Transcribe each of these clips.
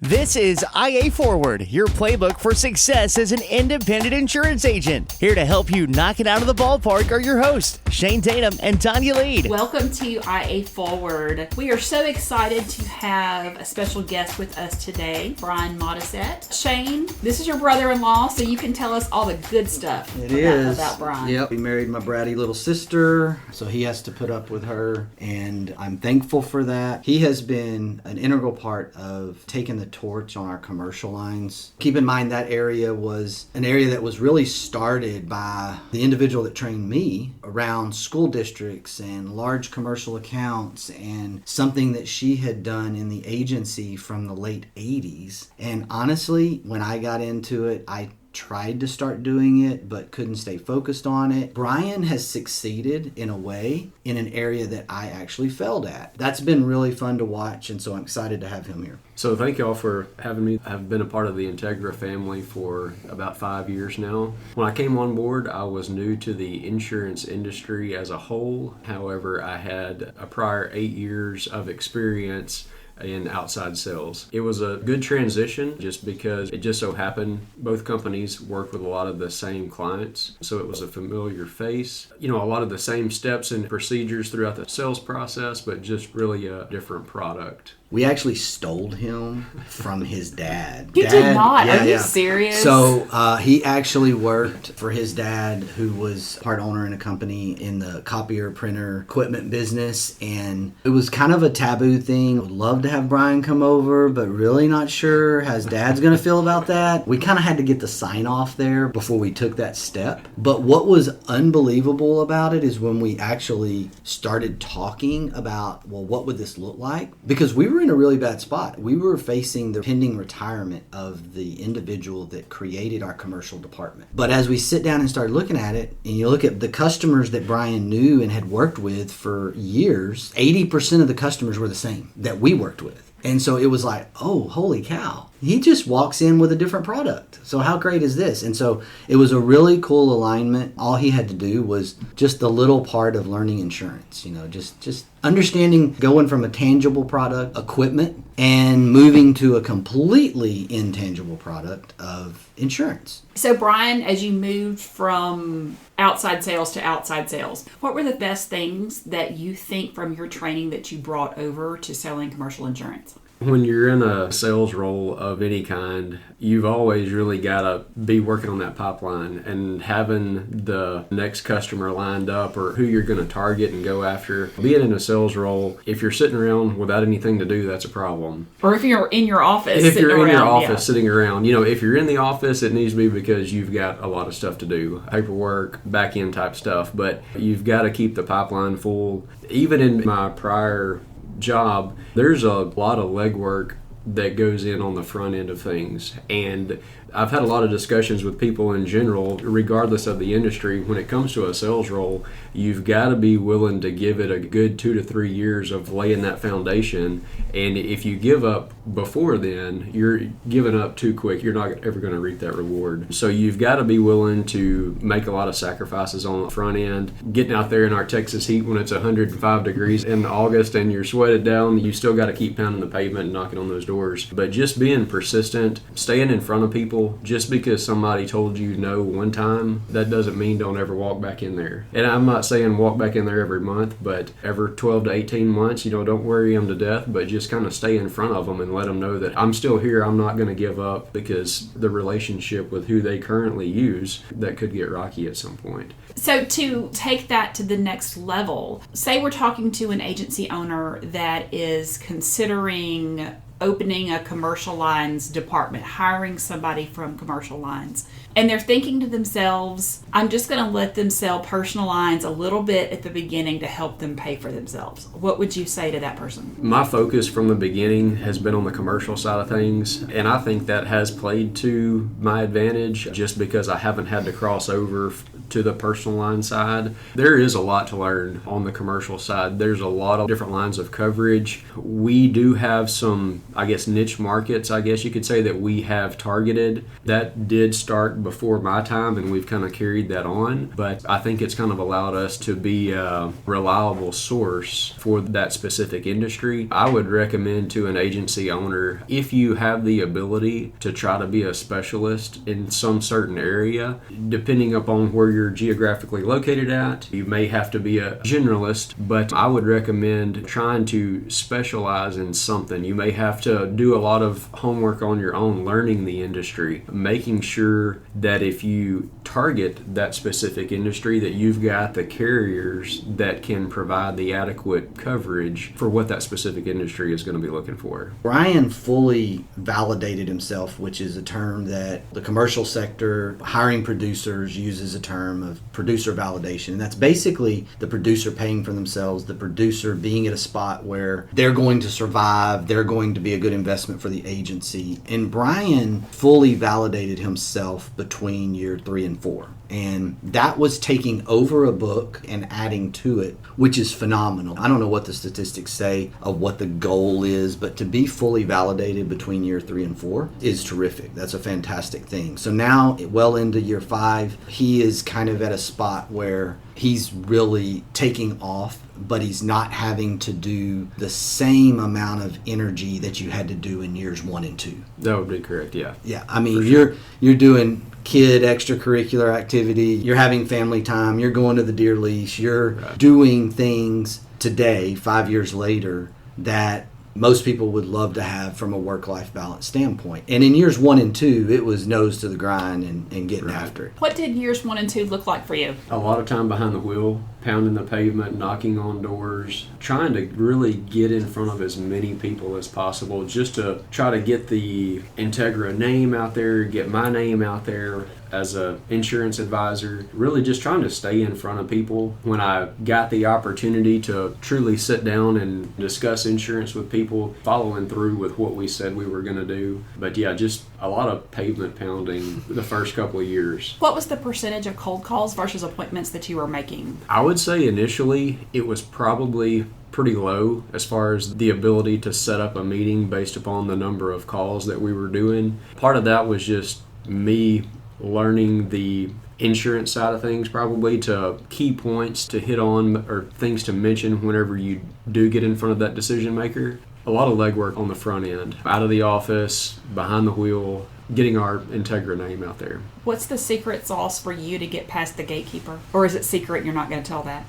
This is IA Forward, your playbook for success as an independent insurance agent. Here to help you knock it out of the ballpark are your hosts, Shane Tatum and Tonya Lead. Welcome to IA Forward. We are so excited to have a special guest with us today, Bryan Modisette. Shane, this is your brother-in-law, so you can tell us all the good stuff about Bryan. Yep, he married my bratty little sister, so he has to put up with her, and I'm thankful for that. He has been an integral part of taking the torch on our commercial lines. Keep in mind that area was an area that was really started by the individual that trained me around school districts and large commercial accounts, and something that she had done in the agency from the late 80s. And honestly, when I got into it, I tried to start doing it but couldn't stay focused on it. Bryan has succeeded in a way in an area that I actually failed at. That's been really fun to watch, and so I'm excited to have him here. So thank y'all for having me. I've been a part of the Integra family for about 5 years now. When I came on board, I was new to the insurance industry as a whole. However, I had a prior 8 years of experience in outside sales. It was a good transition just because it just so happened both companies worked with a lot of the same clients. So it was a familiar face. A lot of the same steps and procedures throughout the sales process, but just really a different product. We actually stole him from his dad. You did not? Are you serious? So he actually worked for his dad, who was part owner in a company in the copier printer equipment business. And it was kind of a taboo thing. Would love to have Bryan come over, but really not sure how his dad's going to feel about that. We kind of had to get the sign off there before we took that step. But what was unbelievable about it is when we actually started talking about, well, what would this look like? Because we were in a really bad spot. We were facing the pending retirement of the individual that created our commercial department. But as we sit down and start looking at it, and you look at the customers that Bryan knew and had worked with for years, 80% of the customers were the same that we worked with. And so it was like, oh, holy cow. He just walks in with a different product. So how great is this? And so it was a really cool alignment. All he had to do was just the little part of learning insurance, just understanding going from a tangible product, equipment, and moving to a completely intangible product of insurance. So Bryan, as you moved from outside sales to outside sales, what were the best things that you think from your training that you brought over to selling commercial insurance? When you're in a sales role of any kind, you've always really got to be working on that pipeline and having the next customer lined up or who you're going to target and go after. Being in a sales role, if you're sitting around without anything to do, that's a problem. Or if you're in your office sitting around. If you're in the office, it needs to be because you've got a lot of stuff to do, paperwork, back-end type stuff, but you've got to keep the pipeline full. Even in my prior job, there's a lot of legwork that goes in on the front end of things, and I've had a lot of discussions with people in general, regardless of the industry. When it comes to a sales role, you've got to be willing to give it a good 2 to 3 years of laying that foundation. And if you give up before then, you're giving up too quick. You're not ever going to reap that reward. So you've got to be willing to make a lot of sacrifices on the front end. Getting out there in our Texas heat when it's 105 degrees in August and you're sweated down, you still got to keep pounding the pavement and knocking on those doors. But just being persistent, staying in front of people. Just because somebody told you no one time, that doesn't mean don't ever walk back in there. And I'm not saying walk back in there every month, but every 12 to 18 months, don't worry them to death, but just kind of stay in front of them and let them know that I'm still here. I'm not going to give up, because the relationship with who they currently use, that could get rocky at some point. So to take that to the next level, say we're talking to an agency owner that is considering opening a commercial lines department, hiring somebody from commercial lines, and they're thinking to themselves, I'm just going to let them sell personal lines a little bit at the beginning to help them pay for themselves. What would you say to that person? My focus from the beginning has been on the commercial side of things, and I think that has played to my advantage just because I haven't had to cross over to the personal line side. There is a lot to learn on the commercial side. There's a lot of different lines of coverage. We do have some, I guess, niche markets, I guess you could say, that we have targeted. That did start before my time, and we've kind of carried that on. But I think it's kind of allowed us to be a reliable source for that specific industry. I would recommend to an agency owner, if you have the ability to try to be a specialist in some certain area, depending upon where you're geographically located at, you may have to be a generalist, but I would recommend trying to specialize in something. You may have to do a lot of homework on your own, learning the industry, making sure that if you target that specific industry, that you've got the carriers that can provide the adequate coverage for what that specific industry is going to be looking for. Bryan fully validated himself, which is a term that the commercial sector, hiring producers, uses a term of producer validation. And that's basically the producer paying for themselves, the producer being at a spot where they're going to survive, they're going to be a good investment for the agency. And Bryan fully validated himself between year 3 and 4. And that was taking over a book and adding to it, which is phenomenal. I don't know what the statistics say of what the goal is, but to be fully validated between year 3 and 4 is terrific. That's a fantastic thing. So now, well into year 5, he is kind of at a spot where he's really taking off, but he's not having to do the same amount of energy that you had to do in years 1 and 2. That would be correct, yeah. Yeah, I mean, you're doing kid extracurricular activity, you're having family time, you're going to the deer leash, you're doing things today, 5 years later, that most people would love to have from a work-life balance standpoint. And in years 1 and 2, it was nose to the grind and getting after it. What did years 1 and 2 look like for you? A lot of time behind the wheel, pounding the pavement, knocking on doors, trying to really get in front of as many people as possible, just to try to get the Integra name out there, get my name out there as a insurance advisor, really just trying to stay in front of people. When I got the opportunity to truly sit down and discuss insurance with people, following through with what we said we were going to do. But yeah, just a lot of pavement pounding the first couple of years. What was the percentage of cold calls versus appointments that you were making? I would say initially it was probably pretty low as far as the ability to set up a meeting based upon the number of calls that we were doing. Part of that was just me learning the insurance side of things, probably to key points to hit on or things to mention whenever you do get in front of that decision maker. A lot of legwork on the front end, out of the office, behind the wheel, getting our Integra name out there. What's the secret sauce for you to get past the gatekeeper? Or is it secret and you're not going to tell that?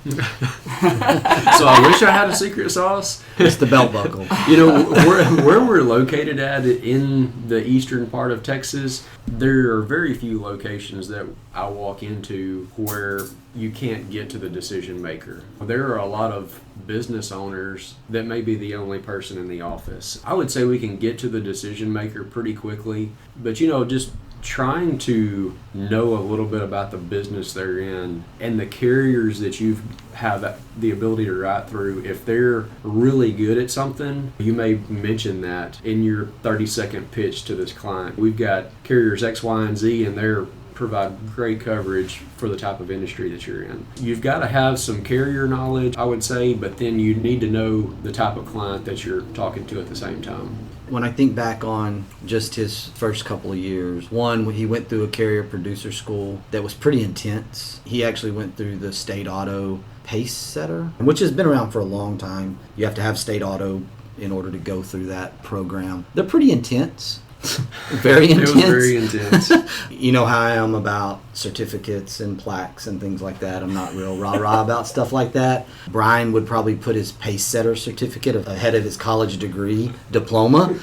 So I wish I had a secret sauce. It's the belt buckle. You know, where we're located at in the eastern part of Texas, there are very few locations that I walk into where you can't get to the decision maker. There are a lot of business owners that may be the only person in the office. I would say we can get to the decision maker pretty quickly, but just trying to know a little bit about the business they're in and the carriers that you have the ability to write through. If they're really good at something, you may mention that in your 30-second pitch to this client. We've got carriers X, Y, and Z, and they're provide great coverage for the type of industry that you're in. You've got to have some carrier knowledge, I would say, but then you need to know the type of client that you're talking to at the same time. When I think back on just his first couple of years, one, he went through a carrier producer school that was pretty intense. He actually went through the state auto pace setter, which has been around for a long time. You have to have state auto in order to go through that program. They're pretty intense. Very intense. It was very intense. You know how I am about certificates and plaques and things like that. I'm not real rah-rah about stuff like that. Bryan would probably put his pace setter certificate ahead of his college degree diploma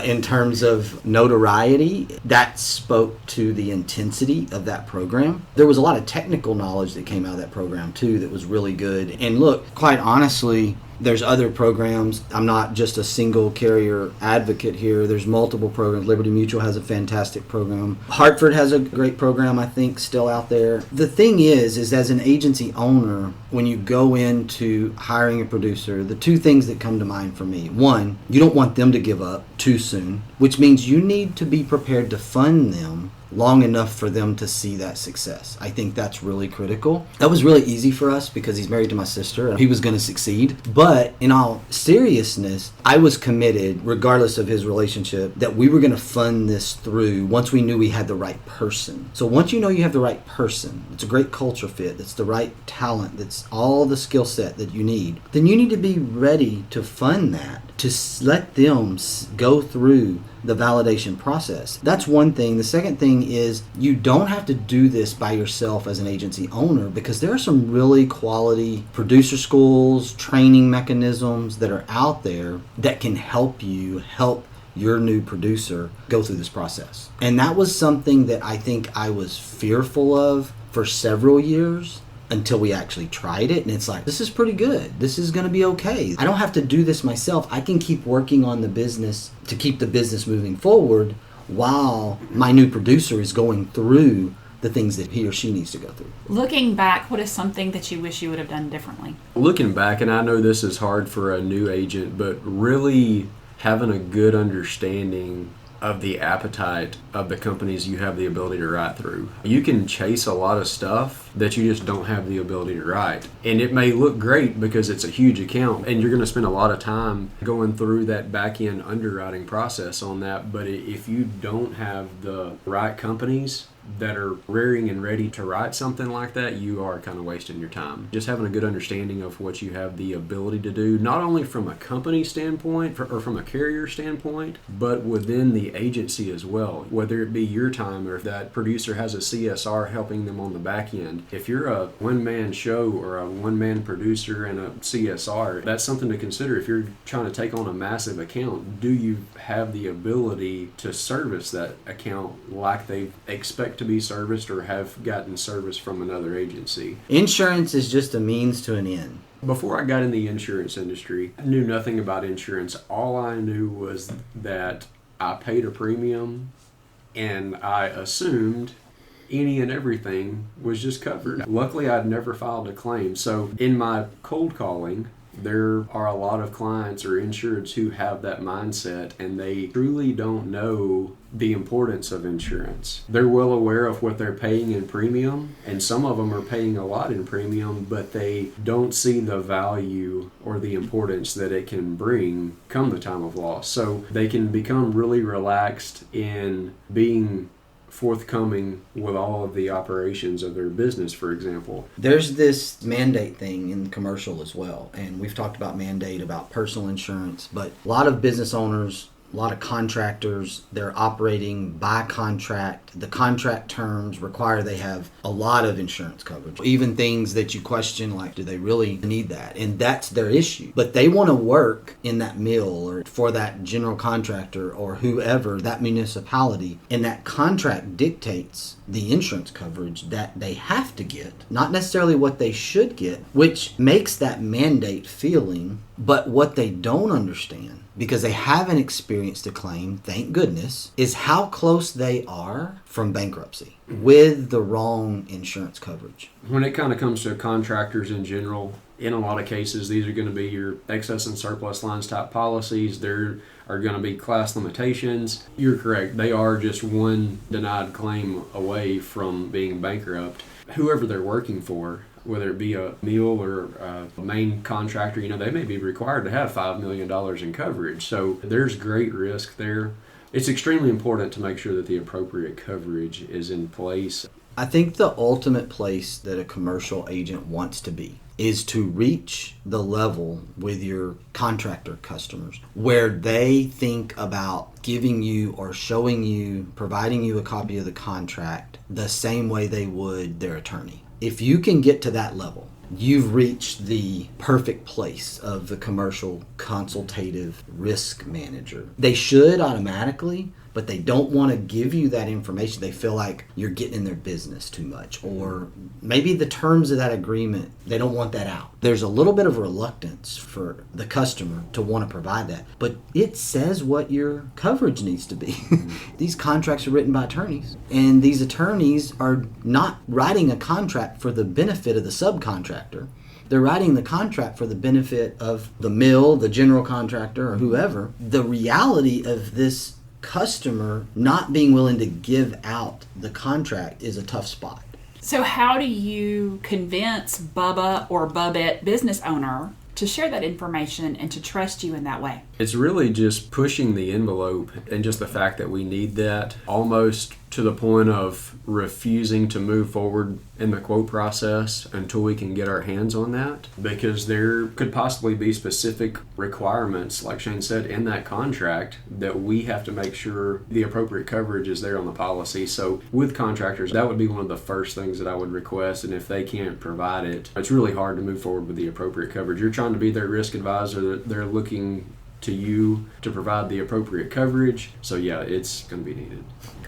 in terms of notoriety. That spoke to the intensity of that program. There was a lot of technical knowledge that came out of that program too that was really good. And look, quite honestly, there's other programs. I'm not just a single carrier advocate here. There's multiple programs. Liberty Mutual has a fantastic program. Hartford has a great program, I think, still out there. The thing is as an agency owner, when you go into hiring a producer, the two things that come to mind for me. One, you don't want them to give up too soon. which means you need to be prepared to fund them long enough for them to see that success. I think that's really critical. That was really easy for us because he's married to my sister and he was going to succeed. But in all seriousness, I was committed, regardless of his relationship, that we were going to fund this through once we knew we had the right person. So once you know you have the right person, it's a great culture fit, it's the right talent, that's all the skill set that you need, then you need to be ready to fund that, to let them go through the validation process. That's one thing. The second thing is you don't have to do this by yourself as an agency owner, because there are some really quality producer schools, training mechanisms that are out there that can help you help your new producer go through this process. And that was something that I think I was fearful of for several years, until we actually tried it, and it's like, this is pretty good. This is going to be okay. I don't have to do this myself. I can keep working on the business to keep the business moving forward while my new producer is going through the things that he or she needs to go through. Looking back, what is something that you wish you would have done differently? Looking back, and I know this is hard for a new agent, but really having a good understanding of the appetite of the companies you have the ability to write through. You can chase a lot of stuff that you just don't have the ability to write. And it may look great because it's a huge account and you're going to spend a lot of time going through that back-end underwriting process on that. But if you don't have the right companies that are rearing and ready to write something like that, you are kind of wasting your time. Just having a good understanding of what you have the ability to do, not only from a company standpoint or from a carrier standpoint, but within the agency as well, whether it be your time or if that producer has a CSR helping them on the back end. If you're a one-man show or a one-man producer and a CSR, that's something to consider. If you're trying to take on a massive account, do you have the ability to service that account like they expect to be serviced or have gotten service from another agency? Insurance is just a means to an end. Before I got in the insurance industry, I knew nothing about insurance. All I knew was that I paid a premium and I assumed any and everything was just covered. Luckily, I'd never filed a claim. So in my cold calling, there are a lot of clients or insureds who have that mindset and they truly don't know the importance of insurance. They're well aware of what they're paying in premium, and some of them are paying a lot in premium, but they don't see the value or the importance that it can bring come the time of loss. So they can become really relaxed in being forthcoming with all of the operations of their business, for example. There's this mandate thing in commercial as well, and we've talked about mandate, about personal insurance, but a lot of business owners, a lot of contractors, they're operating by contract. The contract terms require they have a lot of insurance coverage. Even things that you question, like, do they really need that? And that's their issue. But they want to work in that mill or for that general contractor or whoever, that municipality. And that contract dictates the insurance coverage that they have to get, not necessarily what they should get, which makes that mandate feeling. But what they don't understand, because they haven't experienced a claim, thank goodness, is how close they are from bankruptcy with the wrong insurance coverage. When it kind of comes to contractors in general, in a lot of cases, these are going to be your excess and surplus lines type policies. There are going to be class limitations. You're correct. They are just one denied claim away from being bankrupt. Whoever they're working for, whether it be a mill or a main contractor, they may be required to have $5 million in coverage. So there's great risk there. It's extremely important to make sure that the appropriate coverage is in place. I think the ultimate place that a commercial agent wants to be is to reach the level with your contractor customers where they think about giving you or showing you, providing you a copy of the contract the same way they would their attorney. If you can get to that level, you've reached the perfect place of the commercial consultative risk manager. They should automatically, but they don't want to give you that information. They feel like you're getting in their business too much, or maybe the terms of that agreement, they don't want that out. There's a little bit of reluctance for the customer to want to provide that, but it says what your coverage needs to be. These contracts are written by attorneys, and these attorneys are not writing a contract for the benefit of the subcontractor. They're writing the contract for the benefit of the mill, the general contractor, or whoever. The reality of this customer not being willing to give out the contract is a tough spot. So how do you convince Bubba or Bubette business owner to share that information and to trust you in that way? It's really just pushing the envelope, and just the fact that we need that, almost to the point of refusing to move forward in the quote process until we can get our hands on that, because there could possibly be specific requirements, like Shane said, in that contract that we have to make sure the appropriate coverage is there on the policy. So with contractors, that would be one of the first things that I would request, and if they can't provide it, it's really hard to move forward with the appropriate coverage. You're trying to be their risk advisor, they're looking to you to provide the appropriate coverage. So yeah, it's going to be needed.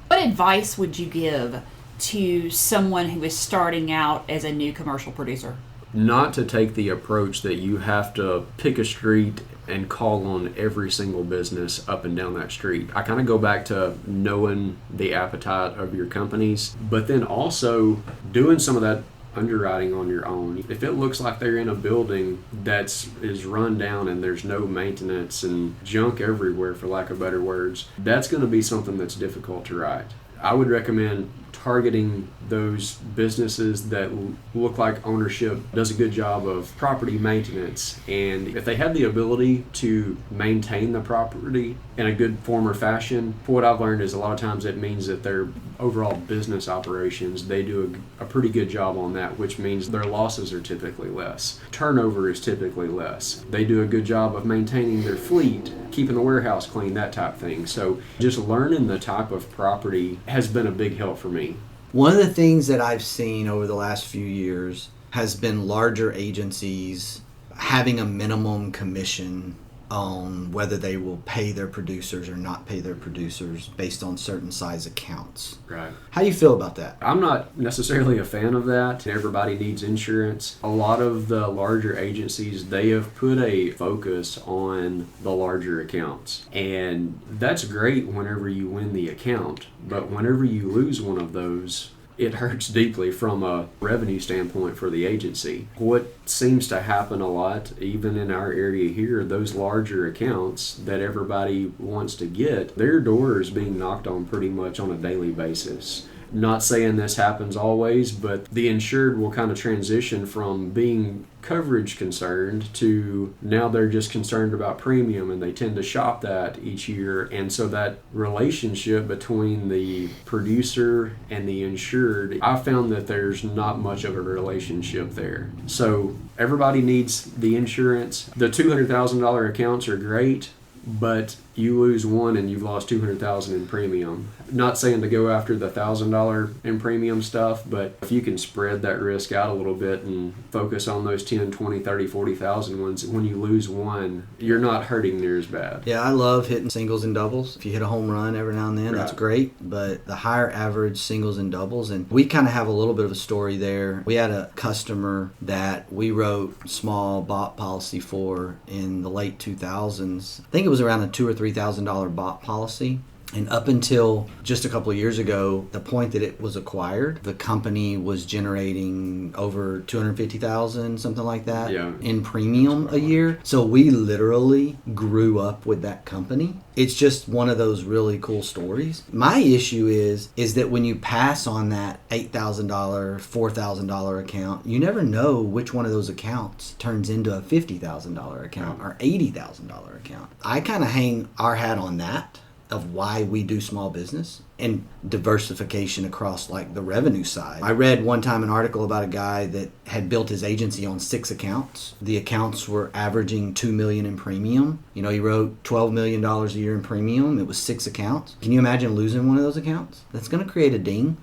What advice would you give to someone who is starting out as a new commercial producer? Not to take the approach that you have to pick a street and call on every single business up and down that street. I kind of go back to knowing the appetite of your companies, but then also doing some of that underwriting on your own. If it looks like they're in a building is run down and there's no maintenance and junk everywhere, for lack of better words, that's going to be something that's difficult to write. I would recommend targeting those businesses that look like ownership does a good job of property maintenance, and if they have the ability to maintain the property in a good form or fashion, what I've learned is a lot of times it means that their overall business operations, they do a pretty good job on that, which means their losses are typically less. Turnover is typically less. They do a good job of maintaining their fleet, keeping the warehouse clean, that type of thing. So just learning the type of property has been a big help for me. One of the things that I've seen over the last few years has been larger agencies having a minimum commission on whether they will pay their producers or not pay their producers based on certain size accounts. Right. How do you feel about that? I'm not necessarily a fan of that. Everybody needs insurance. A lot of the larger agencies, they have put a focus on the larger accounts. And that's great whenever you win the account. But whenever you lose one of those, it hurts deeply from a revenue standpoint for the agency. What seems to happen a lot, even in our area here, those larger accounts that everybody wants to get, their door is being knocked on pretty much on a daily basis. Not saying this happens always, but the insured will kind of transition from being coverage concerned to now they're just concerned about premium, and they tend to shop that each year. And so that relationship between the producer and the insured, I found that there's not much of a relationship there. So everybody needs the insurance. The $200,000 accounts are great, but you lose one and you've lost $200,000 in premium. Not saying to go after the $1,000 in premium stuff, but if you can spread that risk out a little bit and focus on those 10, 20, 30, 40,000 ones, when you lose one, you're not hurting near as bad. Yeah, I love hitting singles and doubles. If you hit a home run every now and then, that's great, but the higher average singles and doubles, and we kind of have a little bit of a story there. We had a customer that we wrote small BOP policy for in the late 2000s. I think it was around a $2,000 or $3,000 BOP policy. And up until just a couple of years ago, the point that it was acquired, the company was generating over $250,000, something like that, in premium a year. So we literally grew up with that company. It's just one of those really cool stories. My issue is that when you pass on that $8,000, $4,000 account, you never know which one of those accounts turns into a $50,000 account or $80,000 account. I kind of hang our hat on that, of why we do small business and diversification across like the revenue side. I read one time an article about a guy that had built his agency on 6 accounts. The accounts were averaging $2 million in premium. You know, he wrote $12 million a year in premium. It was 6 accounts. Can you imagine losing one of those accounts? That's going to create a ding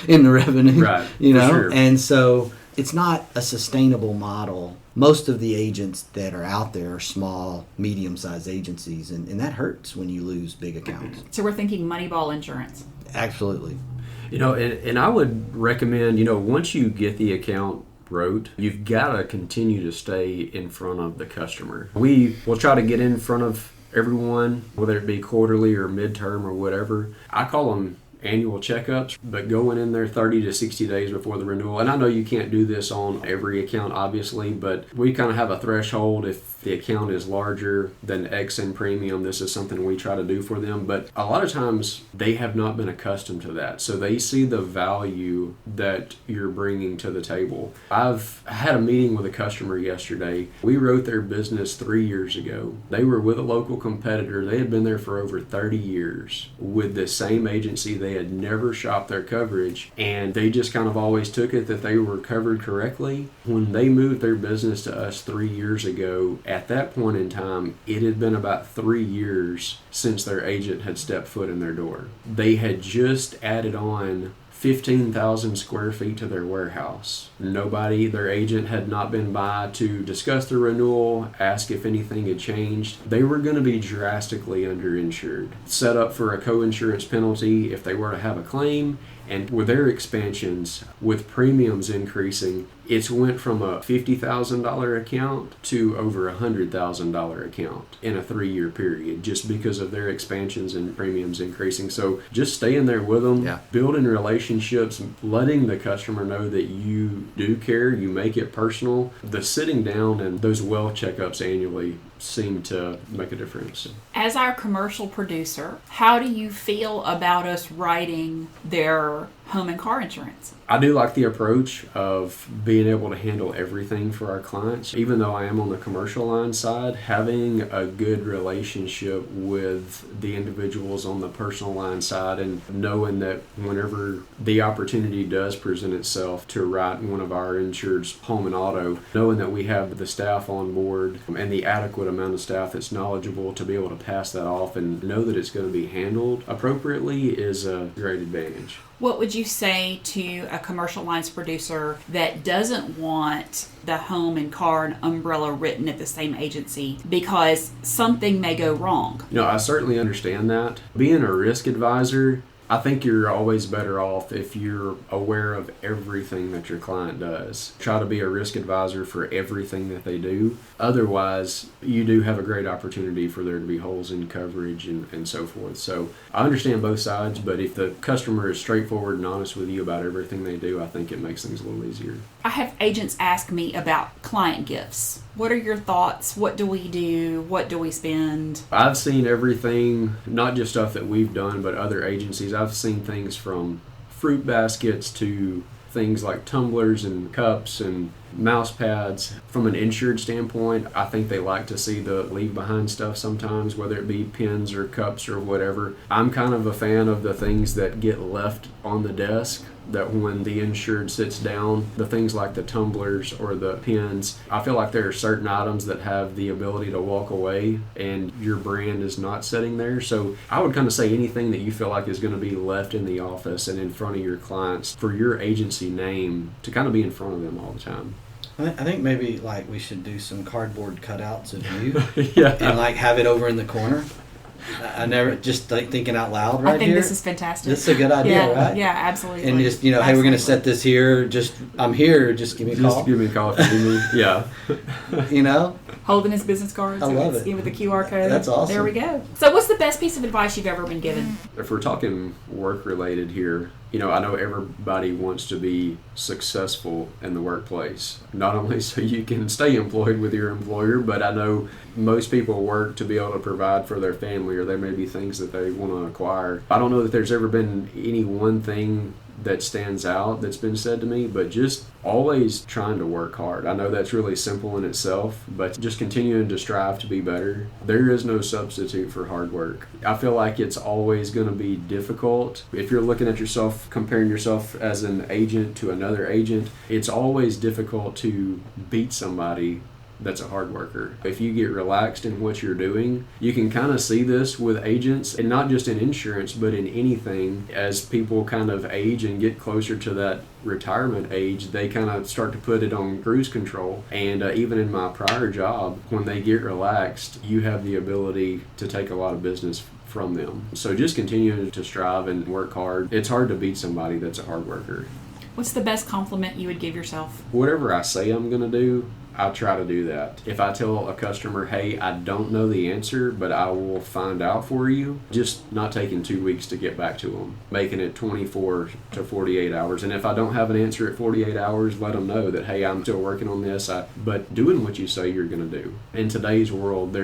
in the revenue. Right. You know, sure. And so it's not a sustainable model. Most of the agents that are out there are small, medium-sized agencies, and that hurts when you lose big accounts. So we're thinking Moneyball insurance. Absolutely. You know, and I would recommend, you know, once you get the account wrote, you've got to continue to stay in front of the customer. We will try to get in front of everyone, whether it be quarterly or midterm or whatever. I call them annual checkups, but going in there 30 to 60 days before the renewal. And I know you can't do this on every account, obviously, but we kind of have a threshold. If the account is larger than X in premium, this is something we try to do for them. But a lot of times they have not been accustomed to that. So they see the value that you're bringing to the table. I've had a meeting with a customer yesterday. We wrote their business 3 years ago. They were with a local competitor. They had been there for over 30 years with the same agency. They had never shopped their coverage, and they just kind of always took it that they were covered correctly. When they moved their business to us 3 years ago, at that point in time, it had been about 3 years since their agent had stepped foot in their door. They had just added on 15,000 square feet to their warehouse. Their agent had not been by to discuss the renewal, ask if anything had changed. They were going to be drastically underinsured, set up for a co-insurance penalty if they were to have a claim. And with their expansions, with premiums increasing, it's went from a $50,000 account to over a $100,000 account in a 3-year period, just because of their expansions and premiums increasing. So just staying there with them, building relationships, letting the customer know that you do care, you make it personal. The sitting down and those well checkups annually seem to make a difference. As our commercial producer, how do you feel about us writing their home and car insurance? I do like the approach of being able to handle everything for our clients. Even though I am on the commercial line side, having a good relationship with the individuals on the personal line side, and knowing that whenever the opportunity does present itself to write one of our insured's home and auto, knowing that we have the staff on board and the adequate amount of staff that's knowledgeable to be able to pass that off and know that it's going to be handled appropriately is a great advantage. What would you say to a commercial lines producer that doesn't want the home and car and umbrella written at the same agency because something may go wrong? I certainly understand that. Being a risk advisor, I think you're always better off if you're aware of everything that your client does. Try to be a risk advisor for everything that they do. Otherwise, you do have a great opportunity for there to be holes in coverage and so forth. So I understand both sides, but if the customer is straightforward and honest with you about everything they do, I think it makes things a little easier. I have agents ask me about client gifts. What are your thoughts? What do we do? What do we spend? I've seen everything, not just stuff that we've done, but other agencies. I've seen things from fruit baskets to things like tumblers and cups and mouse pads. From an insured standpoint, I think they like to see the leave behind stuff sometimes, whether it be pens or cups or whatever. I'm kind of a fan of the things that get left on the desk, that when the insured sits down, the things like the tumblers or the pens, I feel like there are certain items that have the ability to walk away and your brand is not sitting there. So I would kind of say anything that you feel like is going to be left in the office and in front of your clients for your agency name to kind of be in front of them all the time. I think maybe like we should do some cardboard cutouts of you Yeah. and like have it over in the corner. I never, just like thinking out loud right here. I think this is fantastic. This is a good idea, right? Yeah, absolutely. And just, hey, we're going to set this here. I'm here. Just give me a call. Just give me a call if you need me. Yeah. Holding his business cards. I love it. With the QR code. That's awesome. There we go. So what's the best piece of advice you've ever been given? If we're talking work related here, I know everybody wants to be successful in the workplace, not only so you can stay employed with your employer, but I know most people work to be able to provide for their family, or there may be things that they want to acquire. I don't know that there's ever been any one thing that stands out that's been said to me, but just always trying to work hard. I know that's really simple in itself, but just continuing to strive to be better. There is no substitute for hard work. I feel like it's always going to be difficult. If you're looking at yourself, comparing yourself as an agent to another agent, it's always difficult to beat somebody that's a hard worker. If you get relaxed in what you're doing, you can kind of see this with agents, and not just in insurance, but in anything. As people kind of age and get closer to that retirement age, they kind of start to put it on cruise control. And even in my prior job, when they get relaxed, you have the ability to take a lot of business from them. So just continuing to strive and work hard. It's hard to beat somebody that's a hard worker. What's the best compliment you would give yourself? Whatever I say I'm going to do, I try to do that. If I tell a customer, hey, I don't know the answer, but I will find out for you, just not taking 2 weeks to get back to them, making it 24 to 48 hours. And if I don't have an answer at 48 hours, let them know that, hey, I'm still working on this, but doing what you say you're going to do. In today's world,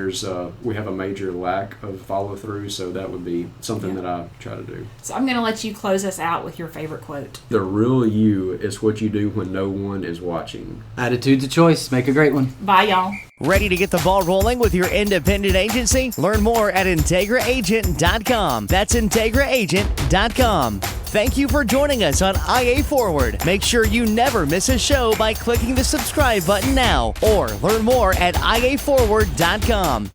we have a major lack of follow through, so that would be something that I try to do. So I'm going to let you close us out with your favorite quote. The real you is what you do when no one is watching. Attitude's a choice. Make a great one. Bye, y'all. Ready to get the ball rolling with your independent agency? Learn more at IntegraAgent.com. That's IntegraAgent.com. Thank you for joining us on IA Forward. Make sure you never miss a show by clicking the subscribe button now or learn more at IAForward.com.